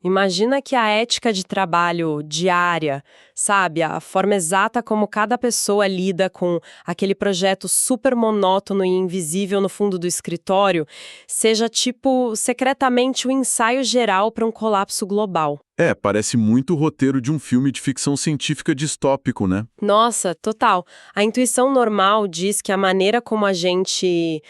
Imagina que a ética de trabalho diária, sabe, a forma exata como cada pessoa lida com aquele projeto super monótono e invisível no fundo do escritório, seja tipo secretamente um ensaio geral para um colapso global. É, parece muito o roteiro de um filme de ficção científica distópico, né? Nossa, total. A intuição normal diz que a maneira como a gente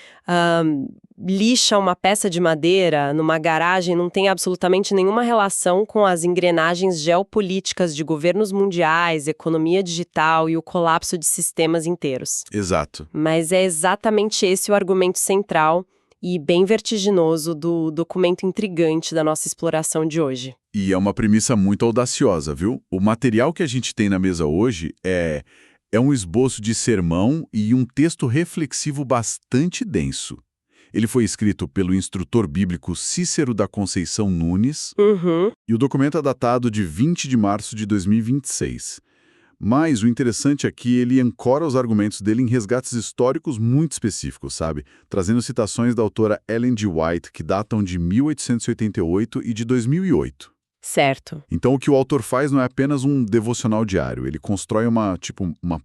lixa uma peça de madeira numa garagem não tem absolutamente nenhuma relação com as engrenagens geopolíticas de governos mundiais, economia digital e o colapso de sistemas inteiros. Exato. Mas é exatamente esse o argumento central e bem vertiginoso do documento intrigante da nossa exploração de hoje. E é uma premissa muito audaciosa, viu? O material que a gente tem na mesa hoje é um esboço de sermão e um texto reflexivo bastante denso. Ele foi escrito pelo instrutor bíblico Cícero da Conceição Nunes, e o documento é datado de 20 de março de 2026. Mas o interessante é que ele ancora os argumentos dele em resgates históricos muito específicos, sabe? Trazendo citações da autora Ellen G. White, que datam de 1888 e de 2008. Certo. Então, o que o autor faz não é apenas um devocional diário, ele constrói uma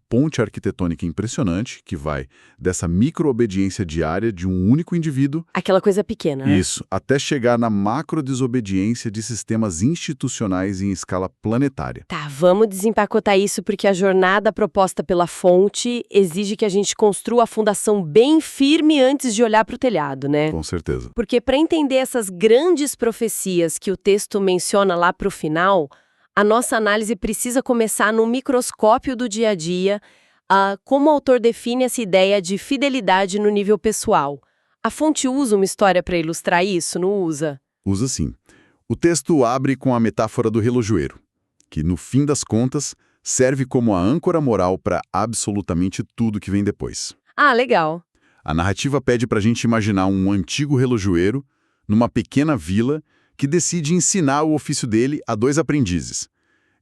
ponte arquitetônica impressionante que vai dessa micro-obediência diária de um único indivíduo. Aquela coisa pequena, né? Isso, até chegar na macro-desobediência de sistemas institucionais em escala planetária. Tá, vamos desempacotar isso porque a jornada proposta pela fonte exige que a gente construa a fundação bem firme antes de olhar para o telhado, né? Com certeza. Porque para entender essas grandes profecias que o texto menciona lá para o final, a nossa análise precisa começar no microscópio do dia a dia, como o autor define essa ideia de fidelidade no nível pessoal. A fonte usa uma história para ilustrar isso, não usa? Usa sim. O texto abre com a metáfora do relojoeiro, que, no fim das contas, serve como a âncora moral para absolutamente tudo que vem depois. Ah, legal. A narrativa pede para a gente imaginar um antigo relojoeiro numa pequena vila que decide ensinar o ofício dele a dois aprendizes.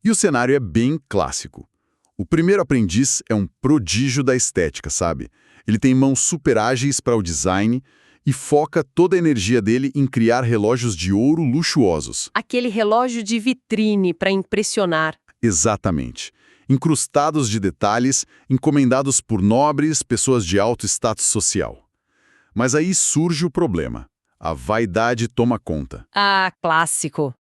E o cenário é bem clássico. O primeiro aprendiz é um prodígio da estética, sabe? Ele tem mãos super ágeis para o design e foca toda a energia dele em criar relógios de ouro luxuosos. Aquele relógio de vitrine para impressionar. Exatamente. Incrustados de detalhes, encomendados por nobres, pessoas de alto status social. Mas aí surge o problema. A vaidade toma conta. Ah, clássico.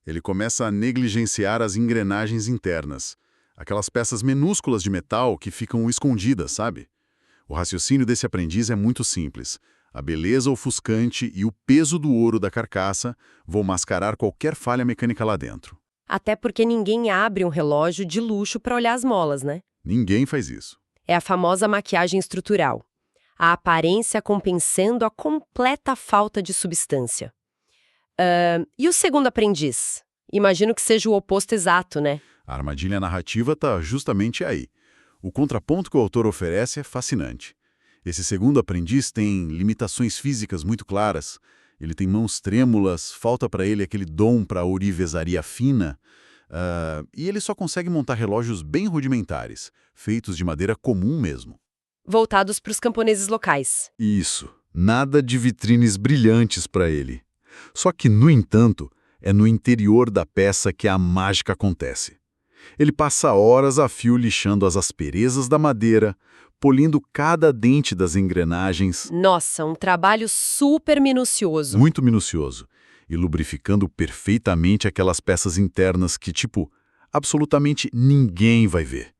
Ele começa a negligenciar as engrenagens internas. Aquelas peças minúsculas de metal que ficam escondidas, sabe? O raciocínio desse aprendiz é muito simples. A beleza ofuscante e o peso do ouro da carcaça vão mascarar qualquer falha mecânica lá dentro. Até porque ninguém abre um relógio de luxo para olhar as molas, né? Ninguém faz isso. É a famosa maquiagem estrutural. A aparência compensando a completa falta de substância. E o segundo aprendiz? Imagino que seja o oposto exato, né? A armadilha narrativa está justamente aí. O contraponto que o autor oferece é fascinante. Esse segundo aprendiz tem limitações físicas muito claras. Ele tem mãos trêmulas, falta para ele aquele dom para a ourivesaria fina. E ele só consegue montar relógios bem rudimentares, feitos de madeira comum mesmo. Voltados para os camponeses locais. Isso. Nada de vitrines brilhantes para ele. Só que, no entanto, é no interior da peça que a mágica acontece. Ele passa horas a fio lixando as asperezas da madeira, polindo cada dente das engrenagens. Nossa, um trabalho super minucioso. Muito minucioso. E lubrificando perfeitamente aquelas peças internas que, absolutamente ninguém vai ver.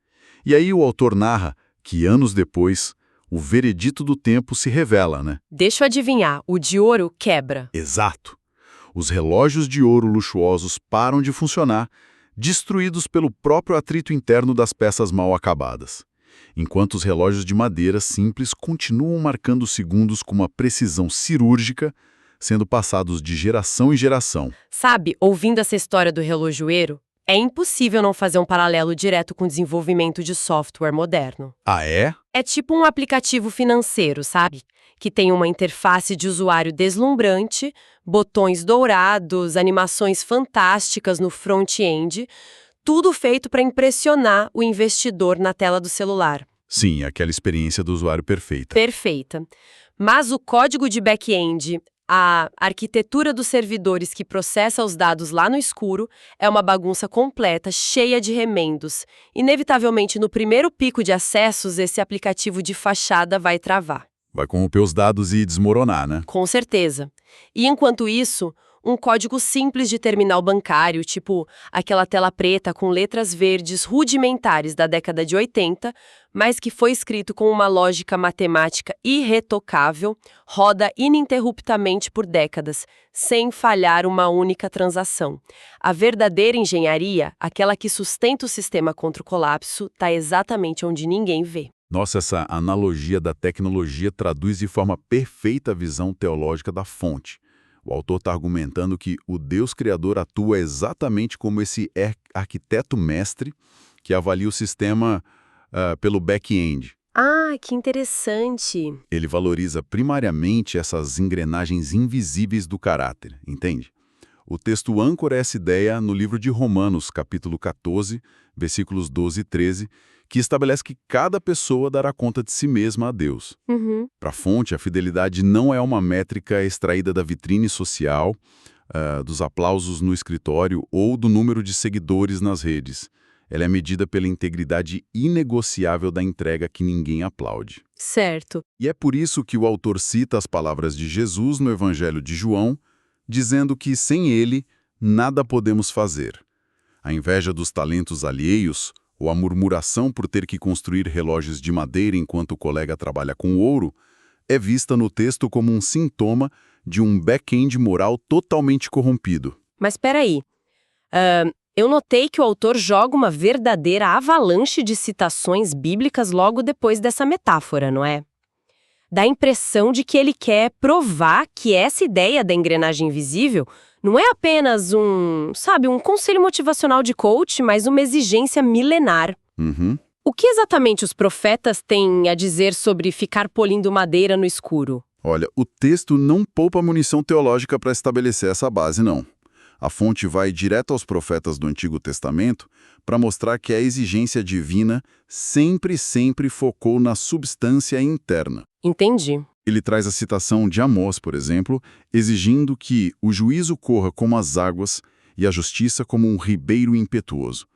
E aí o autor narra que, anos depois, o veredito do tempo se revela, né? Deixa eu adivinhar, o de ouro quebra. Exato. Os relógios de ouro luxuosos param de funcionar, destruídos pelo próprio atrito interno das peças mal acabadas. Enquanto os relógios de madeira simples continuam marcando segundos com uma precisão cirúrgica, sendo passados de geração em geração. Sabe, ouvindo essa história do relojoeiro, é impossível não fazer um paralelo direto com o desenvolvimento de software moderno. Ah, é? É tipo um aplicativo financeiro, sabe? Que tem uma interface de usuário deslumbrante, botões dourados, animações fantásticas no front-end, tudo feito para impressionar o investidor na tela do celular. Sim, aquela experiência do usuário perfeita. Perfeita. Mas o código de back-end A arquitetura dos servidores que processa os dados lá no escuro é uma bagunça completa, cheia de remendos. Inevitavelmente, no primeiro pico de acessos, esse aplicativo de fachada vai travar. Vai corromper os dados e desmoronar, né? Com certeza. E enquanto isso, um código simples de terminal bancário, tipo aquela tela preta com letras verdes rudimentares da década de 80, mas que foi escrito com uma lógica matemática irretocável, roda ininterruptamente por décadas, sem falhar uma única transação. A verdadeira engenharia, aquela que sustenta o sistema contra o colapso, está exatamente onde ninguém vê. Nossa, essa analogia da tecnologia traduz de forma perfeita a visão teológica da fonte. O autor está argumentando que o Deus Criador atua exatamente como esse arquiteto mestre que avalia o sistema pelo back-end. Ah, que interessante! Ele valoriza primariamente essas engrenagens invisíveis do caráter, entende? O texto âncora essa ideia no livro de Romanos, capítulo 14, versículos 12 e 13, que estabelece que cada pessoa dará conta de si mesma a Deus. Uhum. Para a fonte, a fidelidade não é uma métrica extraída da vitrine social, dos aplausos no escritório ou do número de seguidores nas redes. Ela é medida pela integridade inegociável da entrega que ninguém aplaude. Certo. E é por isso que o autor cita as palavras de Jesus no Evangelho de João, dizendo que sem ele nada podemos fazer. A inveja dos talentos alheios, ou a murmuração por ter que construir relógios de madeira enquanto o colega trabalha com ouro, é vista no texto como um sintoma de um back-end moral totalmente corrompido. Mas espera aí. Eu notei que o autor joga uma verdadeira avalanche de citações bíblicas logo depois dessa metáfora, não é? Dá a impressão de que ele quer provar que essa ideia da engrenagem invisível não é apenas um conselho motivacional de coach, mas uma exigência milenar. Uhum. O que exatamente os profetas têm a dizer sobre ficar polindo madeira no escuro? Olha, o texto não poupa munição teológica para estabelecer essa base, não. A fonte vai direto aos profetas do Antigo Testamento para mostrar que a exigência divina sempre focou na substância interna. Entendi. Ele traz a citação de Amós, por exemplo, exigindo que o juízo corra como as águas e a justiça como um ribeiro impetuoso.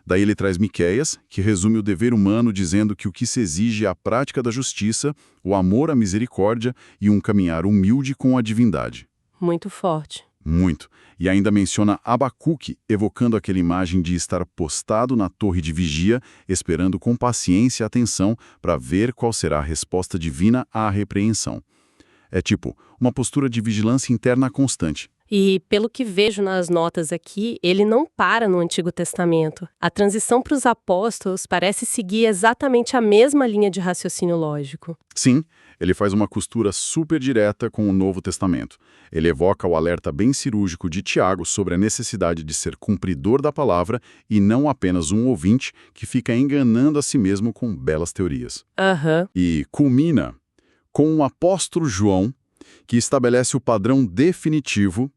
Daí ele traz Miqueias, que resume o dever humano dizendo que o que se exige é a prática da justiça, o amor à misericórdia e um caminhar humilde com a divindade. Muito forte. Muito. E ainda menciona Abacuque, evocando aquela imagem de estar postado na torre de vigia, esperando com paciência e atenção para ver qual será a resposta divina à repreensão. É tipo, uma postura de vigilância interna constante. E, pelo que vejo nas notas aqui, ele não para no Antigo Testamento. A transição para os apóstolos parece seguir exatamente a mesma linha de raciocínio lógico. Sim, ele faz uma costura super direta com o Novo Testamento. Ele evoca o alerta bem cirúrgico de Tiago sobre a necessidade de ser cumpridor da palavra e não apenas um ouvinte que fica enganando a si mesmo com belas teorias. E culmina com o apóstolo João, que estabelece o padrão definitivo.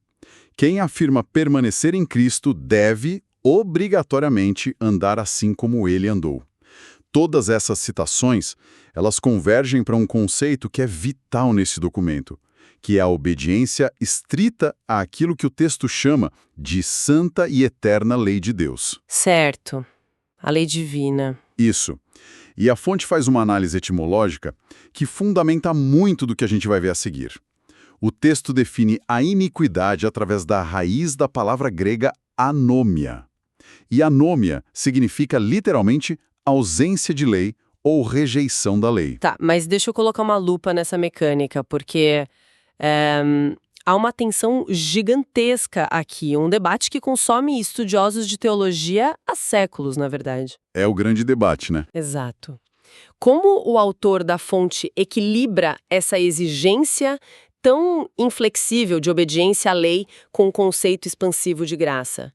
Quem afirma permanecer em Cristo deve, obrigatoriamente, andar assim como ele andou. Todas essas citações, elas convergem para um conceito que é vital nesse documento, que é a obediência estrita àquilo que o texto chama de santa e eterna lei de Deus. Certo. A lei divina. Isso. E a fonte faz uma análise etimológica que fundamenta muito do que a gente vai ver a seguir. O texto define a iniquidade através da raiz da palavra grega anômia. E anômia significa literalmente ausência de lei ou rejeição da lei. Tá, mas deixa eu colocar uma lupa nessa mecânica, porque há uma tensão gigantesca aqui, um debate que consome estudiosos de teologia há séculos, na verdade. É o grande debate, né? Exato. Como o autor da fonte equilibra essa exigência tão inflexível de obediência à lei com o conceito expansivo de graça?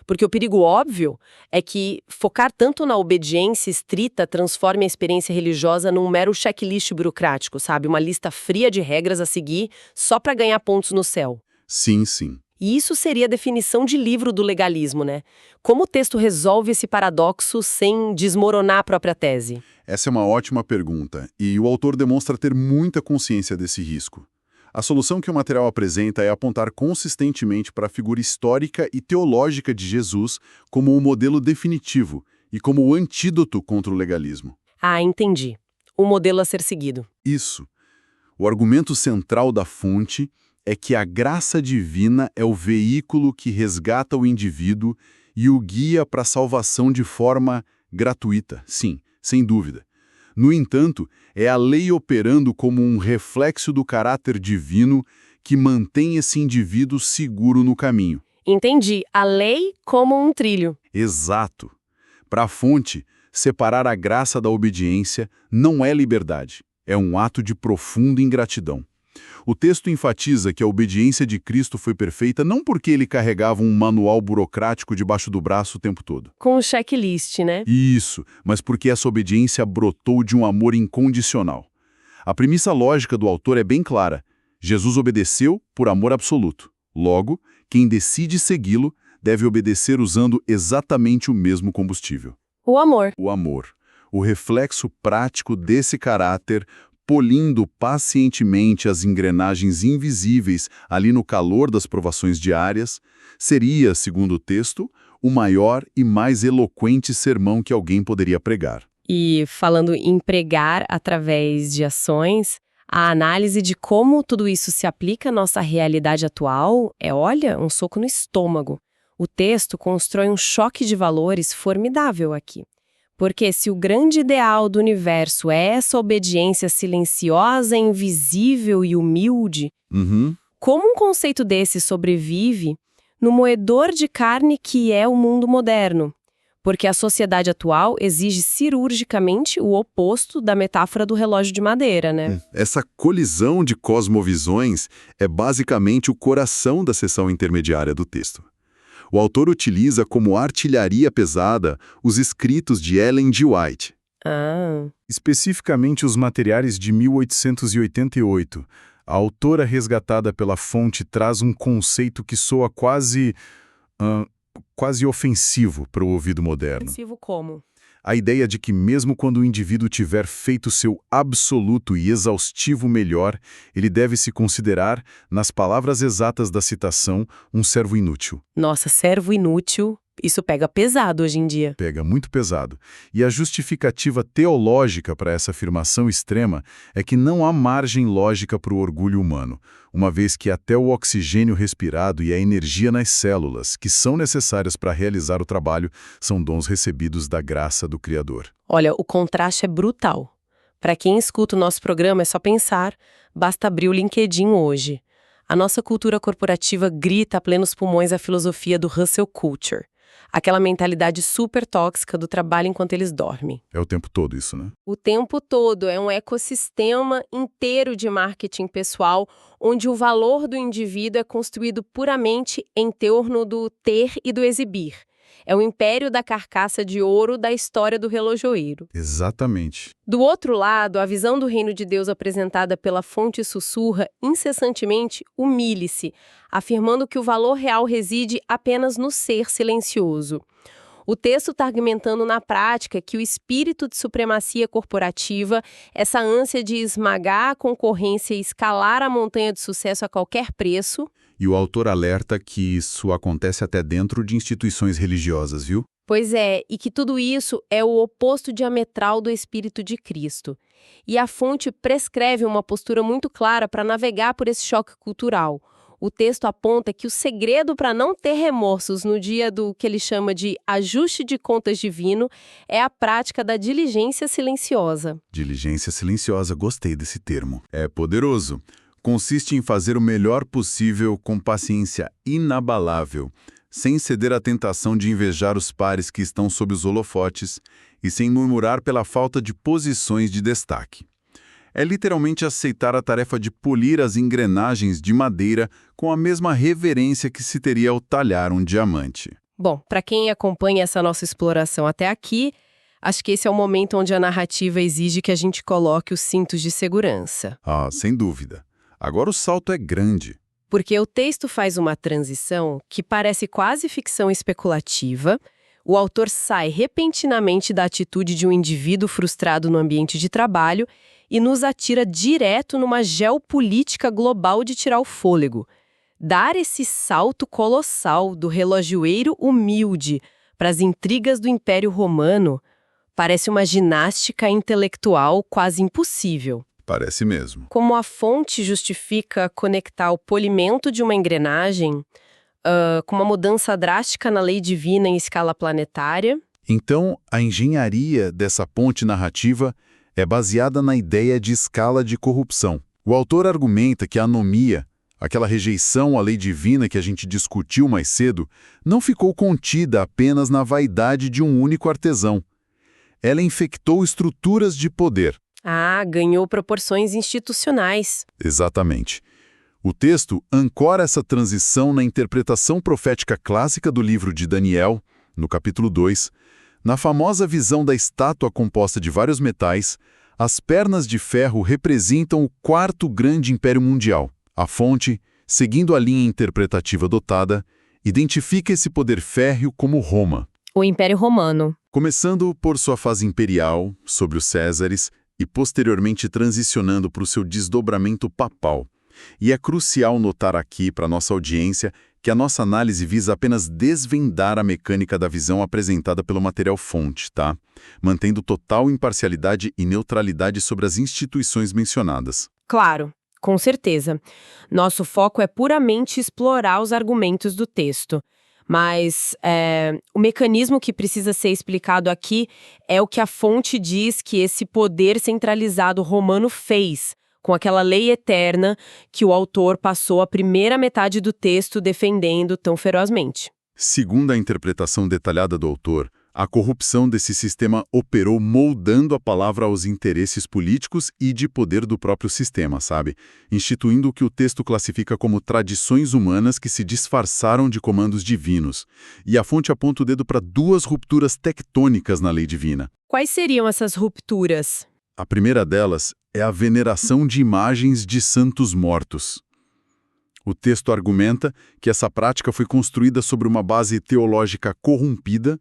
Porque o perigo óbvio é que focar tanto na obediência estrita transforme a experiência religiosa num mero checklist burocrático, sabe? Uma lista fria de regras a seguir só para ganhar pontos no céu. Sim, sim. E isso seria a definição de livro do legalismo, né? Como o texto resolve esse paradoxo sem desmoronar a própria tese? Essa é uma ótima pergunta, e o autor demonstra ter muita consciência desse risco. A solução que o material apresenta é apontar consistentemente para a figura histórica e teológica de Jesus como um modelo definitivo e como o antídoto contra o legalismo. Ah, entendi. O modelo a ser seguido. Isso. O argumento central da fonte é que a graça divina é o veículo que resgata o indivíduo e o guia para a salvação de forma gratuita, sim, sem dúvida. No entanto, é a lei operando como um reflexo do caráter divino que mantém esse indivíduo seguro no caminho. Entendi. A lei como um trilho. Exato. Para a fonte, separar a graça da obediência não é liberdade, é um ato de profunda ingratidão. O texto enfatiza que a obediência de Cristo foi perfeita não porque ele carregava um manual burocrático debaixo do braço o tempo todo. Com o checklist, né? Isso, mas porque essa obediência brotou de um amor incondicional. A premissa lógica do autor é bem clara. Jesus obedeceu por amor absoluto. Logo, quem decide segui-lo deve obedecer usando exatamente o mesmo combustível. O amor. O amor. O reflexo prático desse caráter, polindo pacientemente as engrenagens invisíveis ali no calor das provações diárias, seria, segundo o texto, o maior e mais eloquente sermão que alguém poderia pregar. E falando em pregar através de ações, a análise de como tudo isso se aplica à nossa realidade atual é, olha, um soco no estômago. O texto constrói um choque de valores formidável aqui. Porque se o grande ideal do universo é essa obediência silenciosa, invisível e humilde, como um conceito desse sobrevive no moedor de carne que é o mundo moderno? Porque a sociedade atual exige cirurgicamente o oposto da metáfora do relógio de madeira, né? Essa colisão de cosmovisões é basicamente o coração da seção intermediária do texto. O autor utiliza como artilharia pesada os escritos de Ellen G. White. Especificamente os materiais de 1888. A autora resgatada pela fonte traz um conceito que soa quase ofensivo para o ouvido moderno. Ofensivo como? A ideia de que mesmo quando o indivíduo tiver feito seu absoluto e exaustivo melhor, ele deve se considerar, nas palavras exatas da citação, um servo inútil. Nossa, servo inútil, isso pega pesado hoje em dia. Pega muito pesado. E a justificativa teológica para essa afirmação extrema é que não há margem lógica para o orgulho humano, uma vez que até o oxigênio respirado e a energia nas células, que são necessárias para realizar o trabalho, são dons recebidos da graça do Criador. Olha, o contraste é brutal. Para quem escuta o nosso programa, é só pensar, basta abrir o LinkedIn hoje. A nossa cultura corporativa grita a plenos pulmões a filosofia do hustle culture. Aquela mentalidade super tóxica do trabalho enquanto eles dormem. É o tempo todo isso, né? O tempo todo. É um ecossistema inteiro de marketing pessoal, onde o valor do indivíduo é construído puramente em torno do ter e do exibir. É o império da carcaça de ouro da história do relojoeiro. Exatamente. Do outro lado, a visão do reino de Deus apresentada pela fonte sussurra incessantemente humilhe-se, afirmando que o valor real reside apenas no ser silencioso. O texto está argumentando na prática que o espírito de supremacia corporativa, essa ânsia de esmagar a concorrência e escalar a montanha de sucesso a qualquer preço. E o autor alerta que isso acontece até dentro de instituições religiosas, viu? Pois é, e que tudo isso é o oposto diametral do Espírito de Cristo. E a fonte prescreve uma postura muito clara para navegar por esse choque cultural. O texto aponta que o segredo para não ter remorsos no dia do que ele chama de ajuste de contas divino é a prática da diligência silenciosa. Diligência silenciosa, gostei desse termo. É poderoso. Consiste em fazer o melhor possível com paciência inabalável, sem ceder à tentação de invejar os pares que estão sob os holofotes e sem murmurar pela falta de posições de destaque. É literalmente aceitar a tarefa de polir as engrenagens de madeira com a mesma reverência que se teria ao talhar um diamante. Bom, para quem acompanha essa nossa exploração até aqui, acho que esse é o momento onde a narrativa exige que a gente coloque os cintos de segurança. Ah, sem dúvida. Agora o salto é grande. Porque o texto faz uma transição que parece quase ficção especulativa. O autor sai repentinamente da atitude de um indivíduo frustrado no ambiente de trabalho e nos atira direto numa geopolítica global de tirar o fôlego. Dar esse salto colossal do relojoeiro humilde para as intrigas do Império Romano parece uma ginástica intelectual quase impossível. Parece mesmo. Como a fonte justifica conectar o polimento de uma engrenagem com uma mudança drástica na lei divina em escala planetária? Então, a engenharia dessa ponte narrativa é baseada na ideia de escala de corrupção. O autor argumenta que a anomia, aquela rejeição à lei divina que a gente discutiu mais cedo, não ficou contida apenas na vaidade de um único artesão. Ela infectou estruturas de poder. Ah, ganhou proporções institucionais. Exatamente. O texto ancora essa transição na interpretação profética clássica do livro de Daniel, no capítulo 2, na famosa visão da estátua composta de vários metais. As pernas de ferro representam o quarto grande império mundial. A fonte, seguindo a linha interpretativa adotada, identifica esse poder férreo como Roma. O Império Romano. Começando por sua fase imperial, sobre os Césares, e posteriormente transicionando para o seu desdobramento papal. E é crucial notar aqui para nossa audiência que a nossa análise visa apenas desvendar a mecânica da visão apresentada pelo material fonte, tá? Mantendo total imparcialidade e neutralidade sobre as instituições mencionadas. Claro, com certeza. Nosso foco é puramente explorar os argumentos do texto. Mas o mecanismo que precisa ser explicado aqui é o que a fonte diz que esse poder centralizado romano fez, com aquela lei eterna que o autor passou a primeira metade do texto defendendo tão ferozmente. Segundo a interpretação detalhada do autor, a corrupção desse sistema operou moldando a palavra aos interesses políticos e de poder do próprio sistema, sabe? Instituindo o que o texto classifica como tradições humanas que se disfarçaram de comandos divinos. E a fonte aponta o dedo para duas rupturas tectônicas na lei divina. Quais seriam essas rupturas? A primeira delas é a veneração de imagens de santos mortos. O texto argumenta que essa prática foi construída sobre uma base teológica corrompida,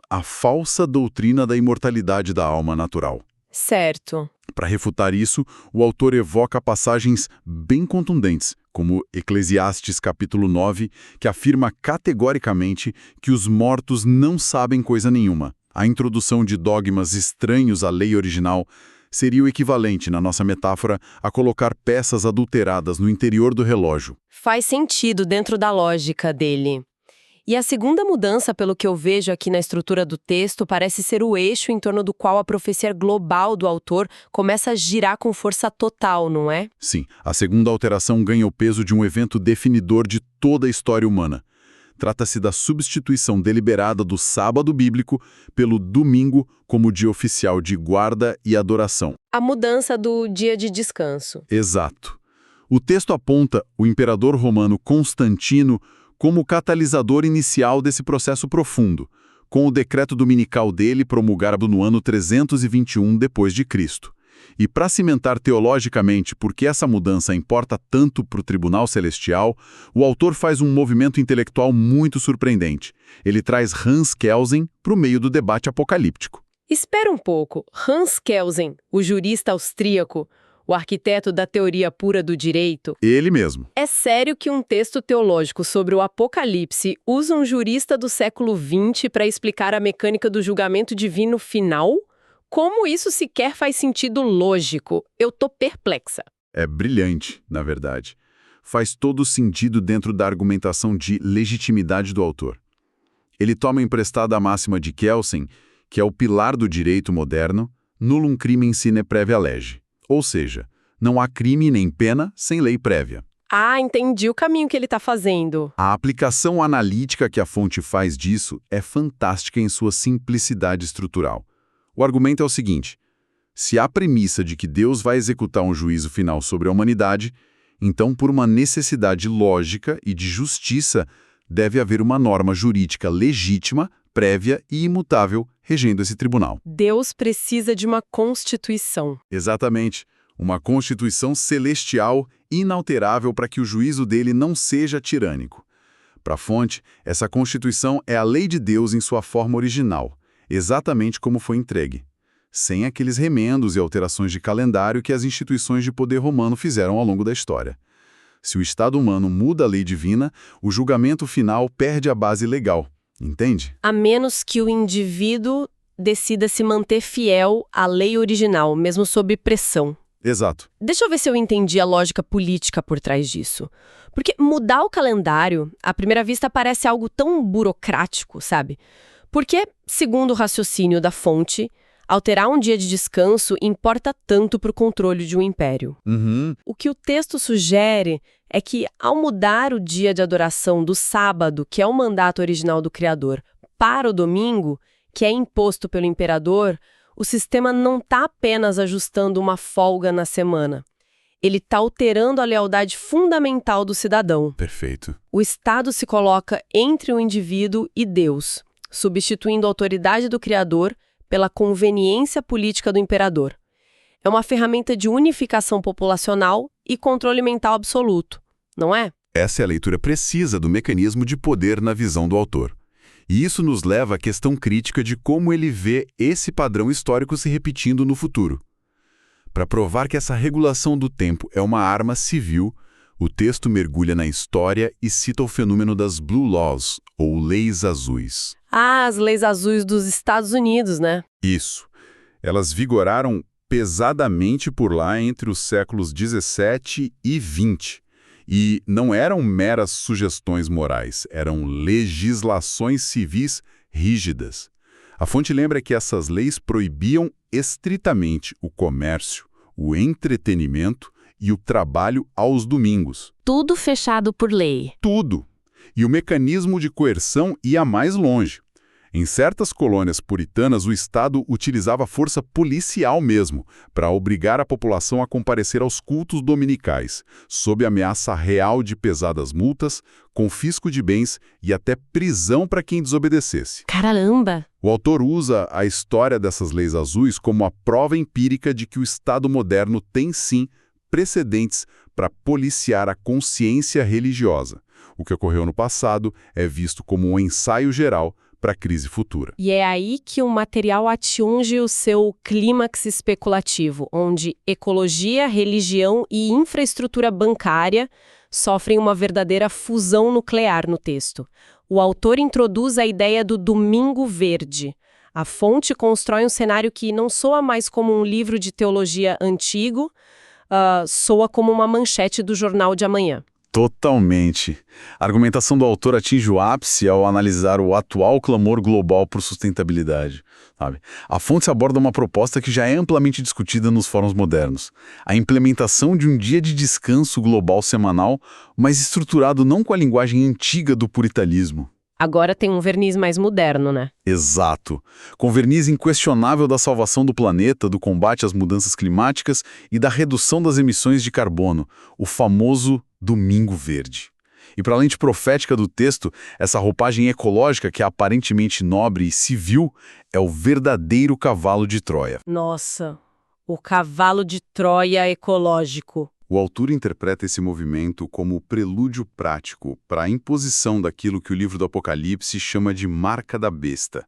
a falsa doutrina da imortalidade da alma natural. Certo. Para refutar isso, o autor evoca passagens bem contundentes, como Eclesiastes capítulo 9, que afirma categoricamente que os mortos não sabem coisa nenhuma. A introdução de dogmas estranhos à lei original seria o equivalente, na nossa metáfora, a colocar peças adulteradas no interior do relógio. Faz sentido dentro da lógica dele. E a segunda mudança, pelo que eu vejo aqui na estrutura do texto, parece ser o eixo em torno do qual a profecia global do autor começa a girar com força total, não é? Sim, a segunda alteração ganha o peso de um evento definidor de toda a história humana. Trata-se da substituição deliberada do sábado bíblico pelo domingo como dia oficial de guarda e adoração. A mudança do dia de descanso. Exato. O texto aponta o imperador romano Constantino como o catalisador inicial desse processo profundo, com o decreto dominical dele promulgado no ano 321 d.C. E para cimentar teologicamente por que essa mudança importa tanto para o tribunal celestial, o autor faz um movimento intelectual muito surpreendente. Ele traz Hans Kelsen para o meio do debate apocalíptico. Espera um pouco. Hans Kelsen, o jurista austríaco, o arquiteto da teoria pura do direito. Ele mesmo. É sério que um texto teológico sobre o Apocalipse usa um jurista do século XX para explicar a mecânica do julgamento divino final? Como isso sequer faz sentido lógico? Eu tô perplexa. É brilhante, na verdade. Faz todo sentido dentro da argumentação de legitimidade do autor. Ele toma emprestada a máxima de Kelsen, que é o pilar do direito moderno, nullum crimen sine praevia lege. Ou seja, não há crime nem pena sem lei prévia. Ah, entendi o caminho que ele está fazendo. A aplicação analítica que a fonte faz disso é fantástica em sua simplicidade estrutural. O argumento é o seguinte: se há premissa de que Deus vai executar um juízo final sobre a humanidade, então, por uma necessidade lógica e de justiça, deve haver uma norma jurídica legítima, prévia e imutável regendo esse tribunal. Deus precisa de uma constituição. Exatamente. Uma constituição celestial inalterável para que o juízo dele não seja tirânico. Para a fonte, essa constituição é a lei de Deus em sua forma original, exatamente como foi entregue. sem aqueles remendos e alterações de calendário que as instituições de poder romano fizeram ao longo da história. Se o Estado humano muda a lei divina, o julgamento final perde a base legal, entende? A menos que o indivíduo decida se manter fiel à lei original, mesmo sob pressão. Exato. Deixa eu ver se eu entendi a lógica política por trás disso. Porque mudar o calendário, à primeira vista, parece algo tão burocrático, sabe? Porque, segundo o raciocínio da fonte, alterar um dia de descanso importa tanto para o controle de um império. O que o texto sugere é que, ao mudar o dia de adoração do sábado, que é o mandato original do Criador, para o domingo, que é imposto pelo imperador, o sistema não está apenas ajustando uma folga na semana. Ele está alterando a lealdade fundamental do cidadão. Perfeito. O Estado se coloca entre o indivíduo e Deus, substituindo a autoridade do Criador pela conveniência política do imperador. É uma ferramenta de unificação populacional e controle mental absoluto, não é? Essa é a leitura precisa do mecanismo de poder na visão do autor. E isso nos leva à questão crítica de como ele vê esse padrão histórico se repetindo no futuro. Para provar que essa regulação do tempo é uma arma civil, o texto mergulha na história e cita o fenômeno das Blue Laws, ou leis azuis. Ah, as leis azuis dos Estados Unidos, né? Isso. Elas vigoraram pesadamente por lá entre os séculos 17 e 20. E não eram meras sugestões morais, eram legislações civis rígidas. A fonte lembra que essas leis proibiam estritamente o comércio, o entretenimento e o trabalho aos domingos. Tudo fechado por lei. Tudo. E o mecanismo de coerção ia mais longe. Em certas colônias puritanas, o Estado utilizava força policial mesmo, para obrigar a população a comparecer aos cultos dominicais, sob ameaça real de pesadas multas, confisco de bens e até prisão para quem desobedecesse. Caramba! O autor usa a história dessas leis azuis como a prova empírica de que o Estado moderno tem, sim, precedentes para policiar a consciência religiosa. O que ocorreu no passado é visto como um ensaio geral para a crise futura. E é aí que o material atinge o seu clímax especulativo, onde ecologia, religião e infraestrutura bancária sofrem uma verdadeira fusão nuclear no texto. O autor introduz a ideia do Domingo Verde. A fonte constrói um cenário que não soa mais como um livro de teologia antigo, soa como uma manchete do Jornal de Amanhã. Totalmente. A argumentação do autor atinge o ápice ao analisar o atual clamor global por sustentabilidade. Sabe? A fonte aborda uma proposta que já é amplamente discutida nos fóruns modernos. A implementação de um dia de descanso global semanal, mas estruturado não com a linguagem antiga do puritanismo. Agora tem um verniz mais moderno, né? Exato. Com verniz inquestionável da salvação do planeta, do combate às mudanças climáticas e da redução das emissões de carbono, o famoso Domingo Verde. E para a lente profética do texto, essa roupagem ecológica que é aparentemente nobre e civil é o verdadeiro cavalo de Troia. Nossa, o cavalo de Troia ecológico. O autor interpreta esse movimento como o prelúdio prático para a imposição daquilo que o livro do Apocalipse chama de marca da besta.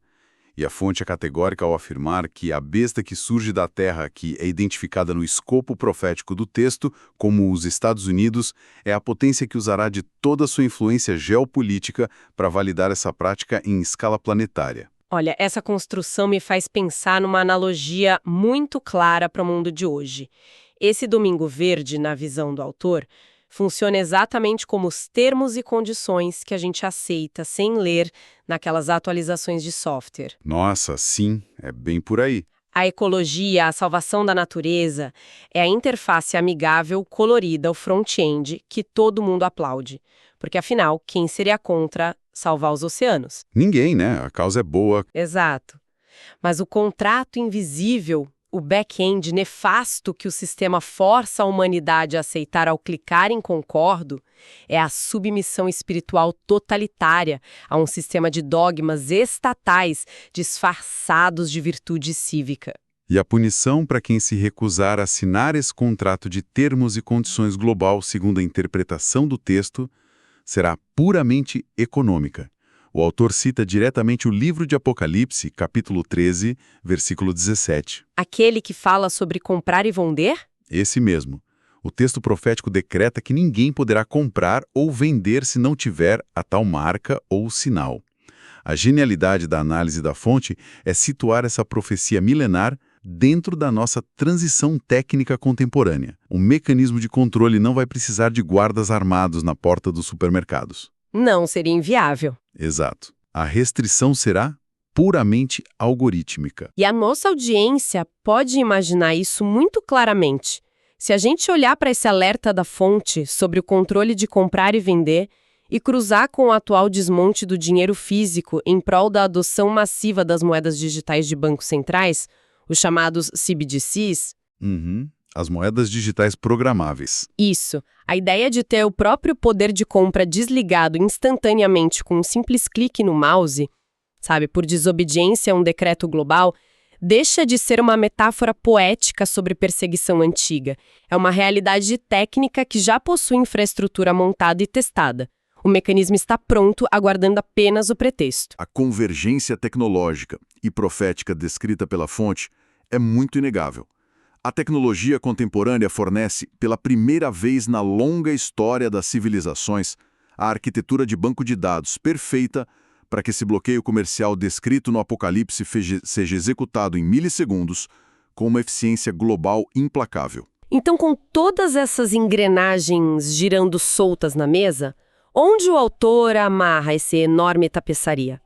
E a fonte é categórica ao afirmar que a besta que surge da terra, que é identificada no escopo profético do texto como os Estados Unidos, é a potência que usará de toda a sua influência geopolítica para validar essa prática em escala planetária. Olha, essa construção me faz pensar numa analogia muito clara para o mundo de hoje. Esse Domingo Verde, na visão do autor, funciona exatamente como os termos e condições que a gente aceita sem ler naquelas atualizações de software. Nossa, sim, é bem por aí. A ecologia, a salvação da natureza, é a interface amigável, colorida, o front-end, que todo mundo aplaude. Porque, afinal, quem seria contra salvar os oceanos? Ninguém, né? A causa é boa. Exato. Mas o contrato invisível, o back-end nefasto que o sistema força a humanidade a aceitar ao clicar em concordo, é a submissão espiritual totalitária a um sistema de dogmas estatais disfarçados de virtude cívica. E a punição para quem se recusar a assinar esse contrato de termos e condições global segundo a interpretação do texto será puramente econômica. O autor cita diretamente o livro de Apocalipse, capítulo 13, versículo 17. Aquele que fala sobre comprar e vender? Esse mesmo. O texto profético decreta que ninguém poderá comprar ou vender se não tiver a tal marca ou sinal. A genialidade da análise da fonte é situar essa profecia milenar dentro da nossa transição técnica contemporânea. O mecanismo de controle não vai precisar de guardas armados na porta dos supermercados. Não, seria inviável. Exato. A restrição será puramente algorítmica. E a nossa audiência pode imaginar isso muito claramente. Se a gente olhar para esse alerta da fonte sobre o controle de comprar e vender e cruzar com o atual desmonte do dinheiro físico em prol da adoção massiva das moedas digitais de bancos centrais, os chamados CBDCs... As moedas digitais programáveis. Isso. A ideia de ter o próprio poder de compra desligado instantaneamente com um simples clique no mouse, sabe, por desobediência a um decreto global, deixa de ser uma metáfora poética sobre perseguição antiga. É uma realidade técnica que já possui infraestrutura montada e testada. O mecanismo está pronto, aguardando apenas o pretexto. A convergência tecnológica e profética descrita pela fonte é muito inegável. A tecnologia contemporânea fornece, pela primeira vez na longa história das civilizações, a arquitetura de banco de dados perfeita para que esse bloqueio comercial descrito no Apocalipse seja executado em milissegundos, com uma eficiência global implacável. Então, com todas essas engrenagens girando soltas na mesa, onde o autor amarra essa enorme tapeçaria?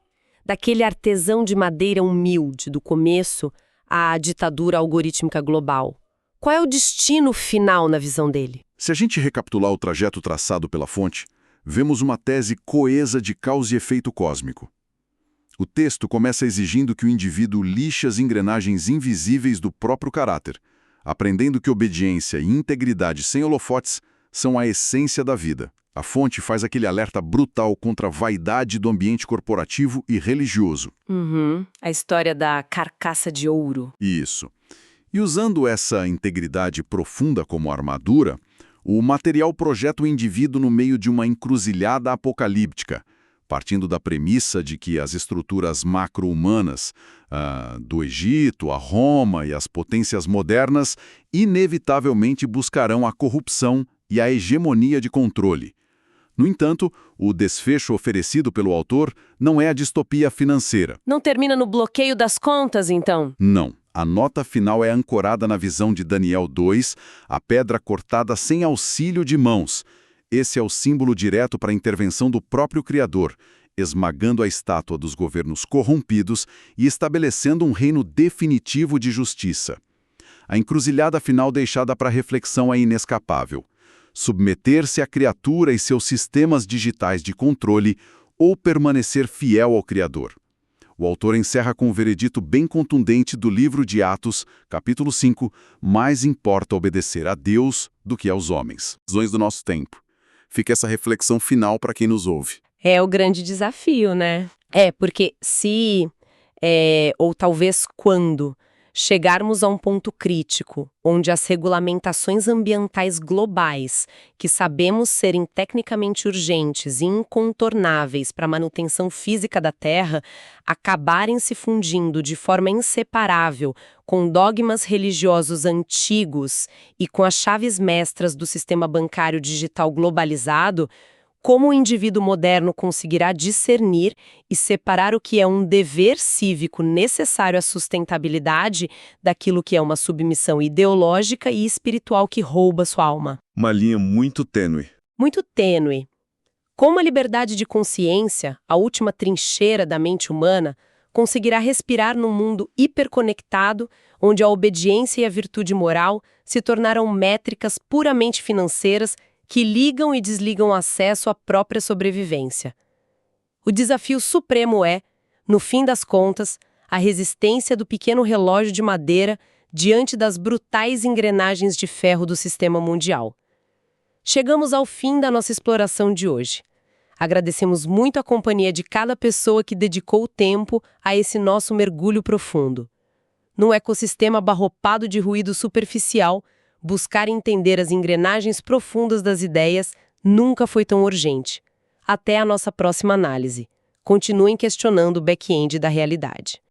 Daquele artesão de madeira humilde do começo à ditadura algorítmica global. Qual é o destino final na visão dele? Se a gente recapitular o trajeto traçado pela fonte, vemos uma tese coesa de causa e efeito cósmico. O texto começa exigindo que o indivíduo lixe as engrenagens invisíveis do próprio caráter, aprendendo que obediência e integridade sem holofotes são a essência da vida. A fonte faz aquele alerta brutal contra a vaidade do ambiente corporativo e religioso. A história da carcaça de ouro. Isso. E usando essa integridade profunda como armadura, o material projeta o indivíduo no meio de uma encruzilhada apocalíptica, partindo da premissa de que as estruturas macro-humanas do Egito, a Roma e as potências modernas inevitavelmente buscarão a corrupção e a hegemonia de controle. No entanto, o desfecho oferecido pelo autor não é a distopia financeira. Não termina no bloqueio das contas, então? Não. A nota final é ancorada na visão de Daniel 2, a pedra cortada sem auxílio de mãos. Esse é o símbolo direto para a intervenção do próprio Criador, esmagando a estátua dos governos corrompidos e estabelecendo um reino definitivo de justiça. A encruzilhada final deixada para reflexão é inescapável. Submeter-se à criatura e seus sistemas digitais de controle ou permanecer fiel ao Criador. O autor encerra com um veredito bem contundente do livro de Atos, capítulo 5, mais importa obedecer a Deus do que aos homens. Visões do nosso tempo. Fica essa reflexão final para quem nos ouve. É o grande desafio, né? Porque ou talvez quando chegarmos a um ponto crítico, onde as regulamentações ambientais globais, que sabemos serem tecnicamente urgentes e incontornáveis para a manutenção física da Terra, acabarem se fundindo de forma inseparável com dogmas religiosos antigos e com as chaves mestras do sistema bancário digital globalizado, como o indivíduo moderno conseguirá discernir e separar o que é um dever cívico necessário à sustentabilidade daquilo que é uma submissão ideológica e espiritual que rouba sua alma? Uma linha muito tênue. Muito tênue. Como a liberdade de consciência, a última trincheira da mente humana, conseguirá respirar num mundo hiperconectado, onde a obediência e a virtude moral se tornaram métricas puramente financeiras que ligam e desligam o acesso à própria sobrevivência. O desafio supremo é, no fim das contas, a resistência do pequeno relógio de madeira diante das brutais engrenagens de ferro do sistema mundial. Chegamos ao fim da nossa exploração de hoje. Agradecemos muito a companhia de cada pessoa que dedicou o tempo a esse nosso mergulho profundo. Num ecossistema abarrotado de ruído superficial, buscar entender as engrenagens profundas das ideias nunca foi tão urgente. Até a nossa próxima análise. continuem questionando o back-end da realidade.